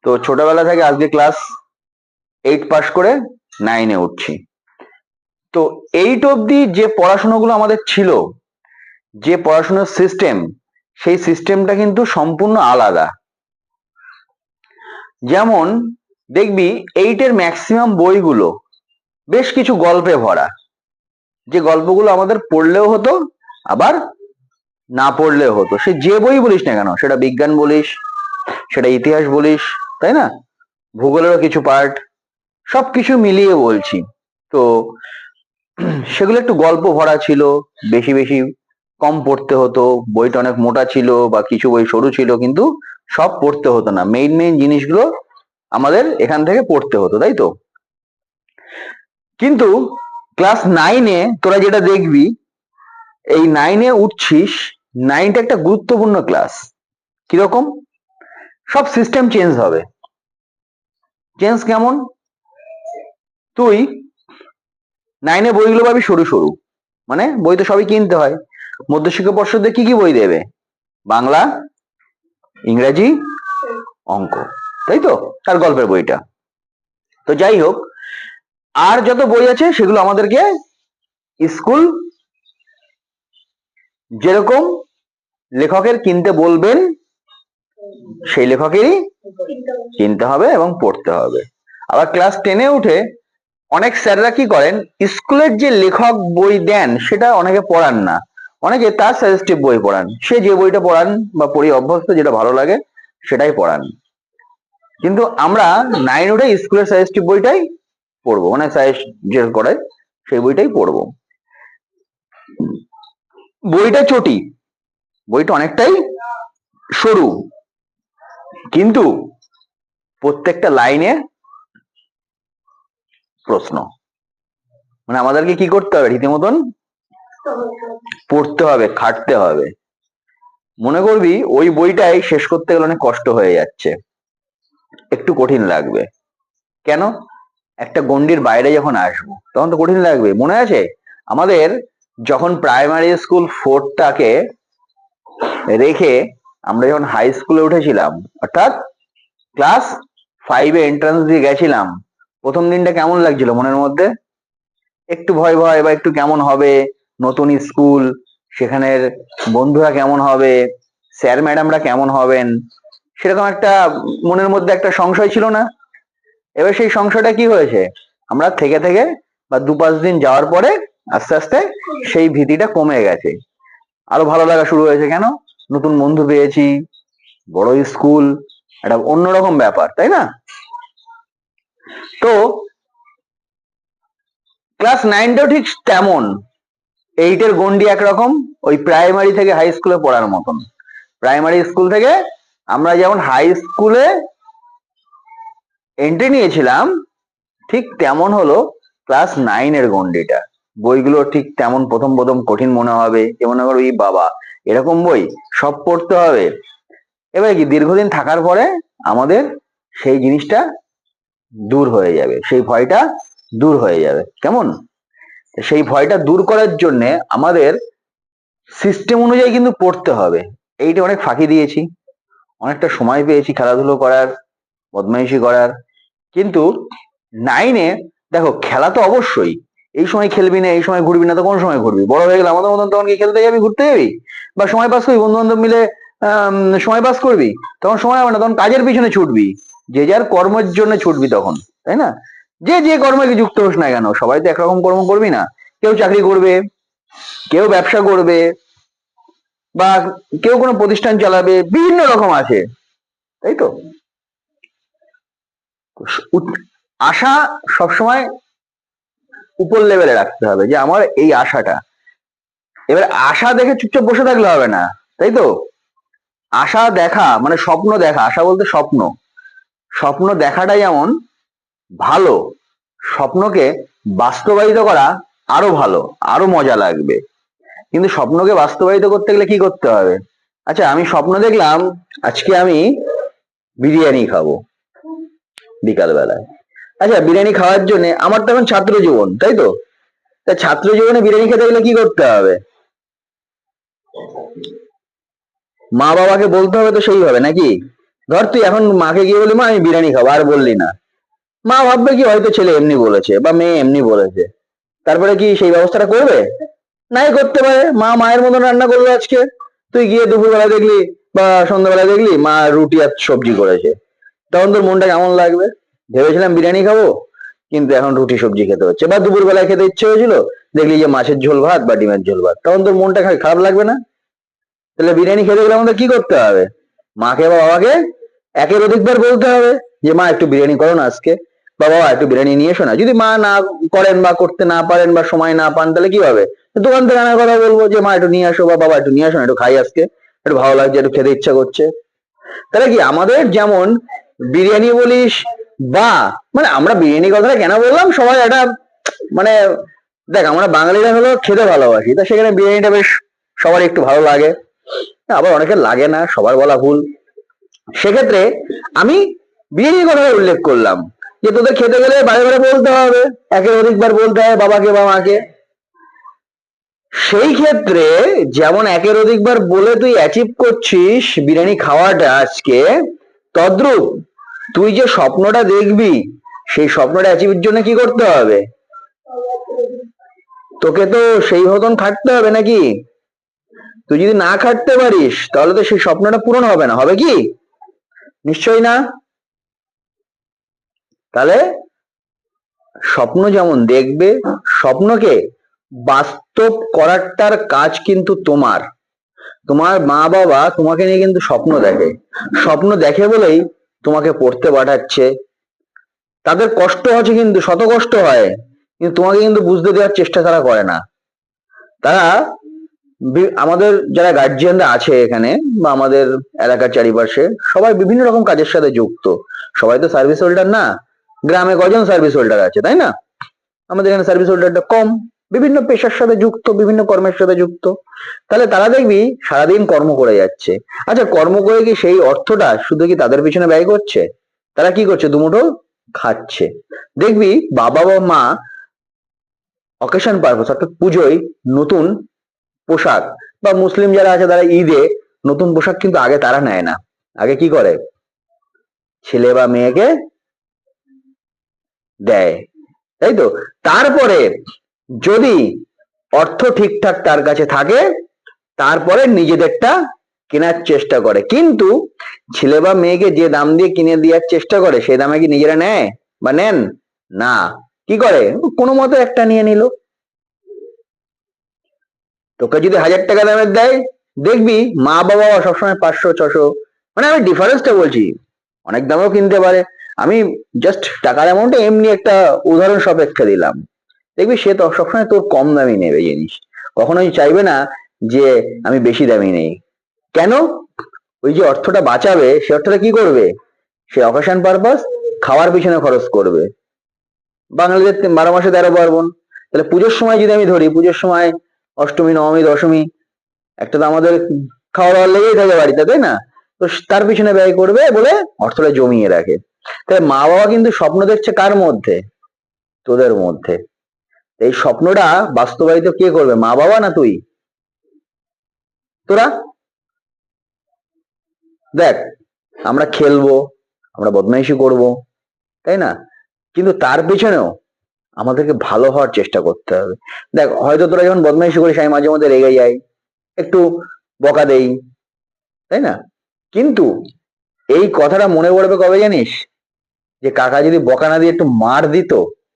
তো ছোটবেলা থেকে আজকে ক্লাস 8 পাস করে 9-এ উঠছি। তো 8 অবধি যে পড়াশোনাগুলো আমাদের ছিল, যে পড়াশোনার সিস্টেম, সেই সিস্টেমটা কিন্তু সম্পূর্ণ আলাদা। যেমন দেখবি 8-এর ম্যাক্সিমাম বইগুলো বেশ কিছু গল্পে ভরা, যে গল্পগুলো আমাদের পড়লেও হতো আবার না পড়লেও হতো। সে যে বই বলিস না কেন, সেটা বিজ্ঞান বলিস, সেটা ইতিহাস বলিস, তাই না, ভূগোলেরও কিছু পার্ট, সবকিছু মিলিয়ে বলছি। তো সেগুলো একটু গল্প ভরা ছিল, বেশি বেশি কম পড়তে হতো, বইটা অনেক মোটা ছিল বা কিছু বই সরু ছিল, কিন্তু সব পড়তে হতো না, মেইন মেইন জিনিসগুলো আমাদের এখান থেকে পড়তে হতো, তাই তো। কিন্তু ক্লাস 9-এ তোরা যেটা দেখবি, এই 9-এ উঠছিস, 9টা একটা গুরুত্বপূর্ণ ক্লাস। কিরকম? সব সিস্টেম চেঞ্জ হবে। চেঞ্জ কেমন? তুই 9-এ বইগুলো পাবি সরু সরু, মানে বই তো সবই কিনতে হয়। মধ্যশিক্ষা পর্ষদে কি কি বই দেবে? বাংলা, ইংরাজি, অঙ্ক, তাই তো, তার গল্পের বইটা। তো যাই হোক, আর যত বই আছে সেগুলো আমাদেরকে স্কুল যেরকম লেখকের কিনতে বলবেন, সেই লেখকেরই কিনতে হবে এবং পড়তে হবে। আবার ক্লাস 10-এ উঠে অনেক স্যাররা কি করেন, স্কুলের যে লেখক বই দেন সেটা অনেকে পড়ান না, অনেকে তার সাজেস্টিভ বই পড়ান। সে যে বইটা পড়ান বা পড়ি অভ্যস্ত, যেটা ভালো লাগে সেটাই পড়ান। কিন্তু আমরা 9 উঠে স্কুলের সাজেস্টিভ বইটাই পড়বো, মানে সাজেস্ট যে করে সেই বইটাই পড়বো। বইটা চটি, বইটা অনেকটাই সরু, কিন্তু প্রত্যেকটা লাইনে প্রশ্ন, মানে আমাদেরকে কি করতে হবে, রীতিমতন পড়তে হবে, খাটতে হবে। মনে করবি ওই বইটাই শেষ করতে গেলে অনেক কষ্ট হয়ে যাচ্ছে, একটু কঠিন লাগবে। কেন? একটা গণ্ডির বাইরে যখন আসবো তখন তো কঠিন লাগবে। মনে আছে আমাদের যখন প্রাইমারি স্কুল 4টাকে রেখে আমরা যখন হাই স্কুলে উঠেছিলাম, অর্থাৎ ক্লাস 5-এ এন্ট্রান্স দিয়ে গেছিলাম, প্রথম দিনটা কেমন লাগছিল মনের মধ্যে? একটু ভয় ভয় বা একটু কেমন হবে, নতুন স্কুল, সেখানের বন্ধুরা কেমন হবে, স্যার ম্যাডামরা কেমন হবেন, সেরকম একটা মনের মধ্যে একটা সংশয় ছিল না? এবার সেই সংশয়টা কি হয়েছে, আমরা থেকে থেকে বা 2-5 দিন যাওয়ার পরে আস্তে আস্তে সেই ভীতিটা কমে গেছে, আরো ভালো লাগা শুরু হয়েছে। কেন? নতুন বন্ধু পেয়েছি, বড় স্কুল, একটা অন্যরকম ব্যাপার, তাই না? তো ক্লাস 9টাও ঠিক তেমন, 8-এর গন্ডি একরকম, ওই প্রাইমারি থেকে হাই স্কুলে পড়ার মতন। প্রাইমারি স্কুল থেকে আমরা যেমন হাই স্কুলে এন্ট্রি নিয়েছিলাম, ঠিক তেমন হলো ক্লাস 9-এর গন্ডিটা। বইগুলো ঠিক তেমন প্রথম প্রথম কঠিন মনে হবে, যে মনে করো ই বাবা এরকম বই সব পড়তে হবে। এবার কি দীর্ঘদিন থাকার পরে আমাদের সেই জিনিসটা দূর হয়ে যাবে, সেই ভয়টা দূর হয়ে যাবে। কেমন? সেই ভয়টা দূর করার জন্য আমাদের সিস্টেম অনুযায়ী কিন্তু পড়তে হবে। এইটা অনেক ফাঁকি দিয়েছি, অনেকটা সময় পেয়েছি খেলাধুলো করার, বদমাইশি করার, কিন্তু 9-এ দেখো খেলা তো অবশ্যই, এই সময় খেলবি না, এই সময় ঘুরবি না, তো কোন সময় ঘুরবি? বড় হয়ে গেলে আমাদের মতন তখন কি খেলতে যাবি, ঘুরতে যাবি, বা সময় পাস করবি, বন্ধু বান্ধব মিলে সময় পাস করবি? তখন সময় হবে না, তখন কাজের পিছনে ছুটবি, যে যার কর্মের জন্য ছুটবি তখন, তাই না? যে যে কর্মে যুক্ত হোস না কেন, সবাই তো একরকম কর্ম করবি না। কেউ চাকরি করবে, কেউ ব্যবসা করবে, বা কেউ কোনো প্রতিষ্ঠান চালাবে, বিভিন্ন রকম আছে, তাই তো। আশা সবসময় উপর লেভেলে রাখতে হবে, যে আমার এই আশাটা। এবার আশা দেখে চুপচাপ বসে থাকলে হবে না, তাই তো। আশা দেখা মানে স্বপ্ন দেখা, আশা বলতে স্বপ্ন, স্বপ্ন দেখাটা যেমন ভালো, স্বপ্নকে বাস্তবায়িত করা আরো ভালো, আরো মজা লাগবে। কিন্তু স্বপ্নকে বাস্তবায়িত করতে গেলে কি করতে হবে? আচ্ছা, আমি স্বপ্ন দেখলাম আজকে আমি বিরিয়ানি খাবো বিকাল বেলায়। আচ্ছা, বিরিয়ানি খাওয়ার জন্য আমার তো এখন ছাত্র জীবন, তাই তো। তা ছাত্র জীবনে বিরিয়ানি খেতে গেলে কি করতে হবে? মা বাবাকে বলতে হবে তো সেইভাবে, নাকি? ধর তুই এখন মাকে গিয়ে বলি মা আমি বিরিয়ানি খাবো, আর বললি না, মা ভাববে কি হয়তো ছেলে এমনি বলেছে বা মেয়ে এমনি বলেছে, তারপরে কি সেই ব্যবস্থাটা করবে? নাই করতে পারে। মা মায়ের মতন রান্না করলো আজকে, তুই গিয়ে দুপুরবেলা দেখলি বা সন্ধ্যাবেলা দেখলি মা রুটি আর সবজি করেছে, তখন তোর মনটা কেমন লাগবে? ভেবেছিলাম বিরিয়ানি খাবো, কিন্তু এখন রুটি সবজি খেতে হচ্ছে। বা দুপুরবেলায় খেতে ইচ্ছে হয়েছিল, দেখলি যে মাছের ঝোল ভাত বা ডিমের ঝোল ভাত, তখন তোর মনটা খারাপ লাগবে না? তাহলে বিরিয়ানি খেতে গেলে আমাদের কি করতে হবে? মাকে বা বাবাকে একের অধিকবার বলতে হবে যে মা একটু বিরিয়ানি করো না আজকে, বা বাবা একটু বিরিয়ানি নিয়ে এসো না। যদি মা না করেন বা করতে না পারেন বা সময় না পান, তাহলে কি হবে? দোকান থেকে আনার কথা বলবো যে মা একটু নিয়ে আসো বা বাবা একটু নিয়ে আসো না, একটু খাই আজকে, একটু ভালো লাগছে, একটু খেতে ইচ্ছা করছে। তাহলে কি আমাদের যেমন বিরিয়ানি বলিস বা মানে আমরা বিরিয়ানি কথাটা কেন বললাম, সবাই একটা মানে দেখ আমরা বাঙালিরা হলো খেতে ভালোবাসি, তা সেখানে বিরিয়ানিটা বেশ সবার একটু ভালো লাগে, আবার অনেকের লাগে না, সবার বলা ভুল। সেক্ষেত্রে আমি বিরিয়ানির কথাটা উল্লেখ করলাম যে তোদের খেতে গেলে বারে বারে বলতে হবে, একের অধিকবার বলতে হবে বাবাকে বা মাকে। সেই ক্ষেত্রে যেমন একের অধিকবার বলে তুই অ্যাচিভ করছিস বিরিয়ানি খাওয়াটা আজকে, তদ্রূপ তুই যে স্বপ্নটা দেখবি সেই স্বপ্নটা অ্যাচিভের জন্য কি করতে হবে? তোকে তো সেই মতন খাটতে হবে নাকি? তুই যদি না খাটতে পারিস তাহলে তো সেই স্বপ্নটা পূরণ হবে না, হবে কি? নিশ্চয়ই না। তাহলে স্বপ্ন যেমন দেখবে, স্বপ্নকে বাস্তব করাটার কাজ কিন্তু তোমার। তোমার মা বাবা তোমাকে নিয়ে কিন্তু স্বপ্ন দেখে, স্বপ্ন দেখে বলেই তোমাকে পড়তে পাঠাচ্ছে। তাদের কষ্ট হচ্ছে, কিন্তু শত কষ্ট হয়, কিন্তু তোমাকে কিন্তু বুঝতে দেওয়ার চেষ্টা তারা করে না। তারা আমাদের যারা গার্জিয়ানরা আছে এখানে বা আমাদের এলাকার চারিপাশে সবাই বিভিন্ন রকম কাজের সাথে যুক্ত। সবাই তো সার্ভিস হোল্ডার না, গ্রামে কজন সার্ভিস হোল্ডার আছে, তাই না? আমাদের এখানে সার্ভিস হোল্ডারটা কম, বিভিন্ন পেশার সাথে যুক্ত, বিভিন্ন কর্মের সাথে যুক্ত। তাহলে তারা দেখবি সারাদিন কর্ম করে যাচ্ছে। আচ্ছা, কর্ম করে কি সেই অর্থটা শুধু কি তাদের পিছনে ব্যয় করছে? তারা কি করছে? দুমুঠো খাচ্ছে। দেখবি বাবা বা মা অকেশন পারপোজ অর্থাৎ পুজোয় নতুন পোশাক, বা মুসলিম যারা আছে তারা ঈদে নতুন পোশাক কিন্তু আগে তারা নেয় না, আগে কি করে? ছেলে বা মেয়েকে দেয়, তাই তো? তারপরে যদি অর্থ ঠিকঠাক তার কাছে থাকে, তারপরে নিজেদেরটা কেনার চেষ্টা করে। কিন্তু ছেলে বা মেয়েকে যে দাম দিয়ে কিনে দেওয়ার চেষ্টা করে সেই দামে কি নিজেরা নেয় বা নেন? না। কি করে? কোনো মতো একটা নিয়ে নিল। তোকে যদি 1000 টাকা দামের দেয়, দেখবি মা বাবা সবসময় 500 600, মানে আমি ডিফারেন্সটা বলছি, অনেক দামেও কিনতে পারে। আমি জাস্ট টাকার অ্যামাউন্টে এমনি একটা উদাহরণ সাপেক্ষে দিলাম। দেখবি সে তো সবসময় তোর কম দামি নেবে জিনিস, কখনোই চাইবে না যে আমি বেশি দামি নেই। কেন? ওই যে অর্থটা বাঁচাবে সে অর্থটা কি করবে? সে অকেশন পারপাস খাওয়ার পিছনে খরচ করবে। বাঙালিদের 12 মাসে 13 পার্বণ। তাহলে পুজোর সময় যদি আমি ধরি, পুজোর সময় অষ্টমী নবমী দশমী একটা তো আমাদের খাওয়া দাওয়ার লেগেই থাকে বাড়িতে, তাই না? তো তার পিছনে ব্যয় করবে বলে অর্থটা জমিয়ে রাখে। তাহলে মা বাবা কিন্তু স্বপ্ন দেখছে কার মধ্যে? তোদের মধ্যে। এই স্বপ্নটা বাস্তবায়িত কে করবে? মা বাবা না তুই? তোরা। দেখ, আমরা খেলবো, আমরা বদমাইশি করব, তাই না? কিন্তু তার পিছনেও আমাদেরকে ভালো হওয়ার চেষ্টা করতে হবে। দেখ, হয়তো তোরা যখন বদমাইশি করিস আমি মাঝে মধ্যে রেগে যাই, একটু বকা দেই, তাই না? কিন্তু এই কথাটা মনে পড়বে কবে জানিস? যে কাকা যদি বকা না দিয়ে একটু মার দিত,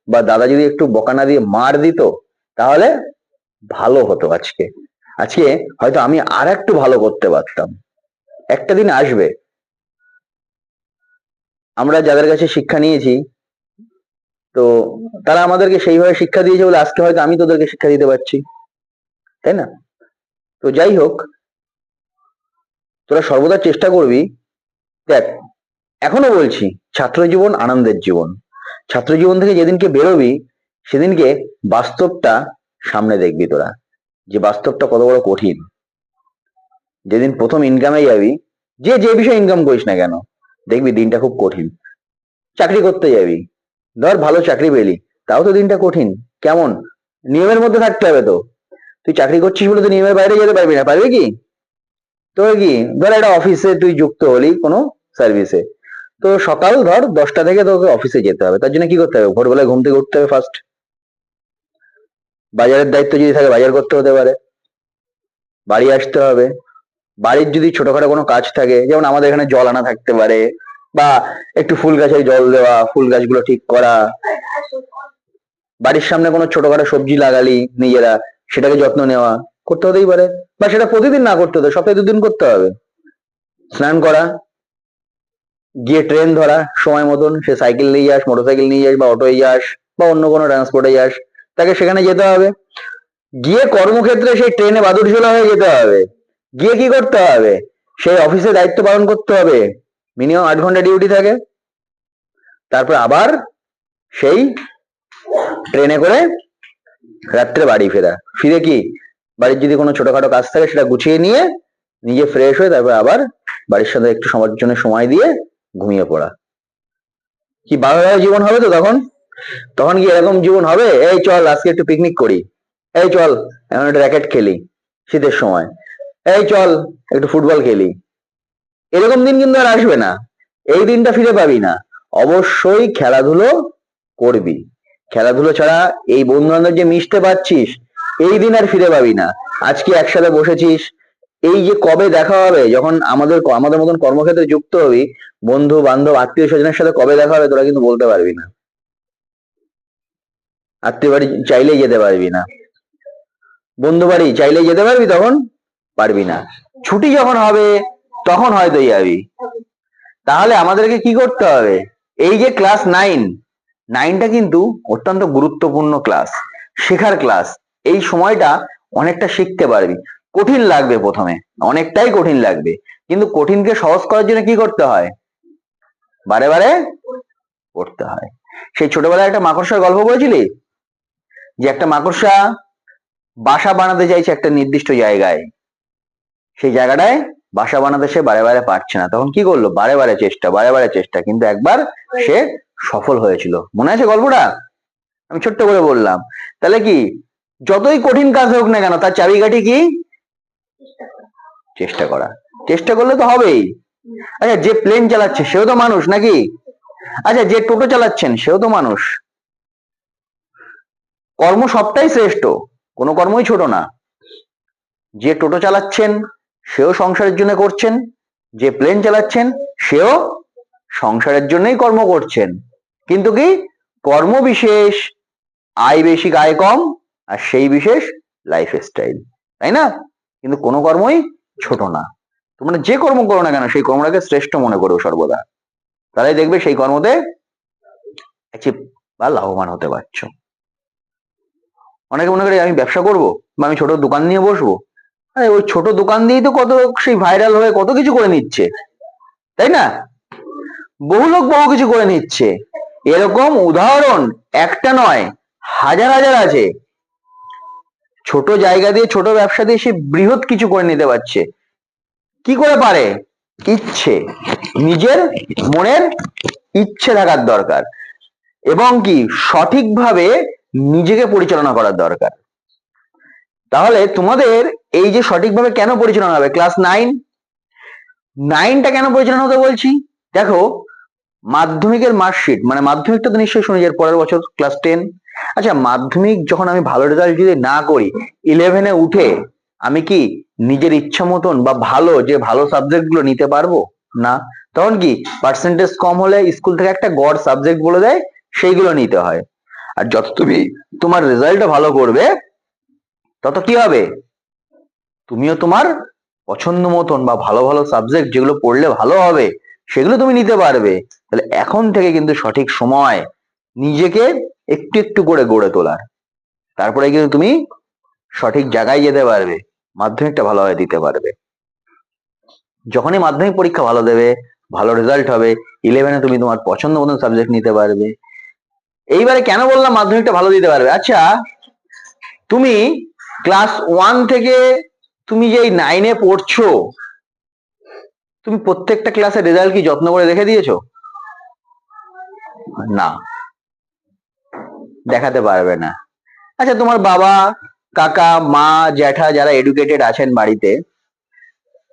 বা দাদা যদি একটু বকা না দিয়ে মার দিত, তাহলে ভালো হতো আজকে। আজকে হয়তো আমি আর একটু ভালো করতে পারতাম। একটা দিন আসবে আমরা যাদের কাছে শিক্ষা নিয়েছি, তো তারা আমাদেরকে সেইভাবে শিক্ষা দিয়েছে বলে আজকে হয়তো আমি তোদেরকে শিক্ষা দিতে পারছি, তাই না? তো যাই হোক, তোরা সর্বদা চেষ্টা করবি। দেখ, এখনো বলছি, ছাত্র জীবন আনন্দের জীবন। ছাত্র জীবন থেকে যেদিনকে বেরোবি সেদিনকে বাস্তবটা সামনে দেখবি তোরা, যে বাস্তবটা কত বড় কঠিন। যেদিন প্রথম ইনকামে যাবি, যে যে বিষয়ে ইনকাম করিস না কেন, দেখবি দিনটা খুব কঠিন। চাকরি করতে যাবি, ধর ভালো চাকরি পেলি, তাও তো দিনটা কঠিন। কেমন? নিয়মের মধ্যে থাকতে হবে তো। তুই চাকরি করছিস বলে তুই নিয়মের বাইরে যেতে পারবি না, পারবি কি? তোর কি ধর একটা অফিসে তুই যুক্ত হলি কোনো সার্ভিসে। তো সকাল ধর 10টা থেকে তোকে অফিসে যেতে হবে, তার জন্য কি করতে হবে? ভোরবেলায় ঘুম থেকে উঠতে হবে ফার্স্ট, বাজারের দায়িত্ব যদি থাকে বাজার করতে হতে পারে, বাড়ি আসতে হবে, বাড়ির যদি ছোটখাটো কোনো কাজ থাকে, যেমন আমাদের এখানে জল আনা থাকতে পারে, বা একটু ফুল গাছে জল দেওয়া, ফুল গাছগুলো ঠিক করা, বাড়ির সামনে কোনো ছোটখাটো সবজি লাগালি নিজেরা, সেটাকে যত্ন নেওয়া, করতে হতেই পারে। বা সেটা প্রতিদিন না করতে হতে, সপ্তাহে 2 দিন করতে হবে। স্নান করা, গিয়ে ট্রেন ধরা সময় মতন, সে সাইকেল নিয়ে যাস, মোটরসাইকেল নিয়ে যাস, বা অটোয় যাস, বা অন্য কোনো ট্রান্সপোর্টে যাস, তাকে সেখানে যেতে হবে। গিয়ে কর্মক্ষেত্রে সেই ট্রেনে বাদুড়ঝোলা হয়ে যেতে হবে। গিয়ে কি করতে হবে? সেই অফিসে দায়িত্ব পালন করতে হবে, মিনিমাম 8 ঘন্টা ডিউটি থাকে। তারপর আবার সেই ট্রেনে করে রাত্রে বাড়ি ফেরা, ফিরে কি বাড়ির যদি কোনো ছোটখাটো কাজ থাকে সেটা গুছিয়ে নিয়ে নিজে ফ্রেশ হয়ে তারপর আবার বাড়ির সাথে একটু সময়ের জন্য সময় দিয়ে ঘুমিয়ে পড়া। কি ভালো জীবন হবে তো তখন? তখন কি এরকম জীবন হবে, এই চল আজকে একটু পিকনিক করি, এই চল এখন একটা র্যাকেট খেলি শীতের সময়, এই চল একটু ফুটবল খেলি, এরকম দিন কিন্তু আর আসবে না। এই দিনটা ফিরে পাবি না। অবশ্যই খেলাধুলো করবি, খেলাধুলো ছাড়া এই বন্ধু বান্ধব যে মিশতে পারছিস, এই দিন আর ফিরে পাবি না। আজকে একসাথে বসেছিস, এই যে কবে দেখা হবে, যখন আমাদের মতন কর্মক্ষেত্রে যুক্ত হবি, বন্ধু বান্ধব আত্মীয় স্বজনের সাথে কবে দেখা হবে তোরা কিন্তু বলতে পারবি না। আত্মীয় বাড়ি চাইলেই যেতে পারবি না, বন্ধু বাড়ি চাইলেই যেতে পারবি, তখন পারবি না। ছুটি যখন হবে তখন হয়তো যাবি। তাহলে আমাদেরকে কি করতে হবে? এই যে ক্লাস 9টা কিন্তু অত্যন্ত গুরুত্বপূর্ণ ক্লাস, শেখার ক্লাস। এই সময়টা অনেকটা শিখতে পারবি। কঠিন লাগবে প্রথমে, অনেকটাই কঠিন লাগবে, কিন্তু কঠিনকে সহজ করার জন্য কি করতে হয়? বারে বারে পড়তে হয়। সেই ছোটবেলায় একটা মাকড়সার গল্প বলেছিলি, যে একটা মাকড়সা বাসা বানাতে চাইছে একটা নির্দিষ্ট জায়গায়, সেই জায়গাটায় বাসা বানাতে সে বারে বারে পারছে না, তখন কি করলো? বারে বারে চেষ্টা, কিন্তু একবার সে সফল হয়েছিল। মনে আছে গল্পটা? আমি ছোট্ট করে বললাম। তাহলে কি, যতই কঠিন কাজ হোক না কেন, তার চাবিকাঠি কি? চেষ্টা করা। চেষ্টা করলে তো হবেই। আচ্ছা, যে প্লেন চালাচ্ছে সেও তো মানুষ নাকি? আচ্ছা, যে টোটো চালাচ্ছেন সেও তো মানুষ। কর্ম সবটাই শ্রেষ্ঠ, কোনো কর্মই ছোট না। যে টোটো চালাচ্ছেন সেও সংসারের জন্য করছেন, যে প্লেন চালাচ্ছেন সেও সংসারের জন্যই কর্ম করছেন, কিন্তু কি কর্ম বিশেষ, আয় বেশি আয় কম, আর সেই বিশেষ লাইফস্টাইল, তাই না? কিন্তু কোনো কর্মই ছোট না। তোমরা যে কর্ম করো না কেন সেই কর্মটাকে শ্রেষ্ঠ মনে করো সর্বদা, তাহলে দেখবে সেই কর্মতে অ্যাচিভ বা লাভবান হতে পারছো। অনেকে মনে করে আমি ব্যবসা করব বা আমি ছোট দোকান নিয়ে বসবো, আরে ওই ছোট দোকান দিয়েই তো কত সেই ভাইরাল হয়ে কত কিছু করে নিচ্ছে, তাই না? বহু লোক বহু কিছু করে নিচ্ছে। এরকম উদাহরণ একটা নয়, হাজার হাজার আছে। ছোট জায়গা দিয়ে, ছোট ব্যবসা দিয়ে সে বৃহৎ কিছু করে নিতে পারছে। কি করে পারে? ইচ্ছে, নিজের মনের ইচ্ছে থাকার দরকার, এবং কি সঠিকভাবে নিজেকে পরিচালনা করার দরকার। তাহলে তোমাদের এই যে সঠিকভাবে কেন পরিচালনা হবে, ক্লাস 9টা কেন পরিচালনা হতে বলছি? দেখো, মাধ্যমিকের মার্কশিট, মানে মাধ্যমিকটা তো নিশ্চয়ই শুনেছি, এর পরের বছর ক্লাস 10। আচ্ছা, মাধ্যমিক যখন আমি ভালো রেজাল্ট যদি না করি, 11-এ উঠে আমি কি নিজের ইচ্ছা মতন বা ভালো সাবজেক্ট গুলো নিতে পারবো না? তখন কি পার্সেন্টেজ কম হলে স্কুল থেকে একটা গড় সাবজেক্ট বলে দেয়, সেইগুলো নিতে হয়। আর যত তুমি তোমার রেজাল্টটা ভালো করবে, তত কি হবে? তুমিও তোমার পছন্দ মতন বা ভালো ভালো সাবজেক্ট যেগুলো পড়লে ভালো হবে সেগুলো তুমি নিতে পারবে। তাহলে এখন থেকে কিন্তু সঠিক সময় নিজেকে একটু একটু করে গড়ে তোলার, তারপরে কিন্তু তুমি সঠিক জায়গায় যেতে পারবে, মাধ্যমিকটা ভালোভাবে দিতে পারবে। যখনই মাধ্যমিক পরীক্ষা ভালো দেবে, ভালো রেজাল্ট হবে, 11-এ তুমি তোমার পছন্দ মতন সাবজেক্ট নিতে পারবে। এইবারে কেন বললাম মাধ্যমিকটা ভালো দিতে পারবে? আচ্ছা, তুমি ক্লাস 1 থেকে তুমি যে 9-এ পড়ছো, তুমি প্রত্যেকটা ক্লাসের রেজাল্ট কি যত্ন করে দেখে দিয়েছো? না, দেখাতে পারবে না। আচ্ছা, তোমার বাবা, কাকা, মা, জ্যাঠা যারা এডুকেটেড আছেন বাড়িতে,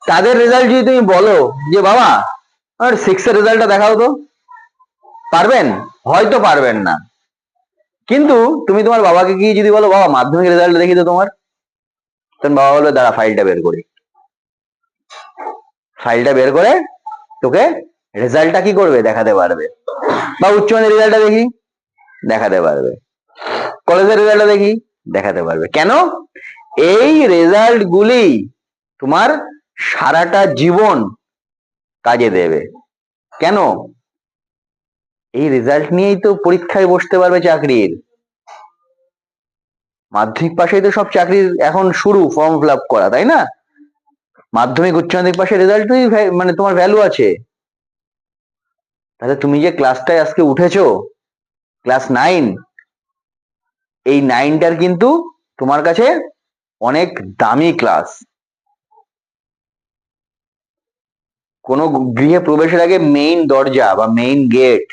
তাদের রেজাল্ট যদি তুমি বলো যে বাবা আর 6 এর রেজাল্টটা দেখাও তো। পারবেন? হয়তো পারবেন না, কিন্তু তুমি তোমার বাবাকে গিয়ে যদি বলো, বাবা মাধ্যমিক রেজাল্ট দেখি তো তোমার, তখন বাবা বলবে দাঁড়া ফাইলটা বের করি। ফাইলটা বের করে তোকে রেজাল্টটা কি করবে, দেখাতে পারবে। বা উচ্চ মাধ্যমিক রেজাল্টটা দেখি, দেখাতে পারবে। কলেজের রেজাল্টটা দেখি, দেখাতে পারবে। কেন? এই রেজাল্ট গুলি তোমার সারাটা জীবন কাজে দেবে। কেন? এই রেজাল্ট নিয়েই তো পরীক্ষায় বসতে পারবে চাকরির। মাধ্যমিক পাশেই তো সব চাকরির এখন শুরু ফর্ম ফিল আপ করা, তাই না? মাধ্যমিক উচ্চ মাধ্যমিক পাশের রেজাল্টই মানে তোমার ভ্যালু আছে। তাহলে তুমি যে ক্লাসটায় আজকে উঠেছো, ক্লাস 9, এই 9টার কিন্তু তোমার কাছে অনেক দামি ক্লাস। কোনো গৃহে প্রবেশের আগে মেইন দরজা বা মেইন গেট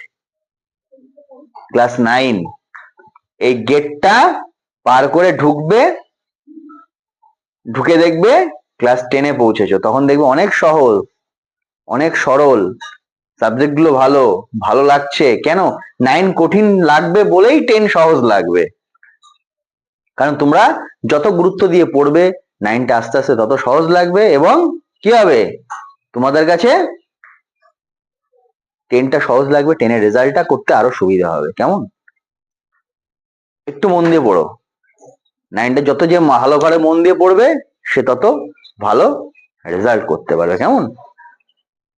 ক্লাস 9। এই গেটটা পার করে ঢুকবে, ঢুকে দেখবে ক্লাস 10-এ পৌঁছেছো। তখন দেখবে অনেক সহজ, অনেক সরল, সাবজেক্ট গুলো ভালো, ভালো লাগছে। কেন? 9 কঠিন লাগবে বলেই 10 সহজ লাগবে। কারণ তোমরা যত গুরুত্ব দিয়ে পড়বে, 9টা আস্তে আস্তে তত সহজ লাগবে, এবং কি হবে, তোমাদের কাছে 10টা সহজ লাগবে, 10-এর রেজাল্টটা করতে আরো সুবিধা হবে। কেমন? একটু মন দিয়ে পড়ো। 9টা যত যে ভালো করে মন দিয়ে পড়বে, সে তত ভালো রেজাল্ট করতে পারবে। কেমন?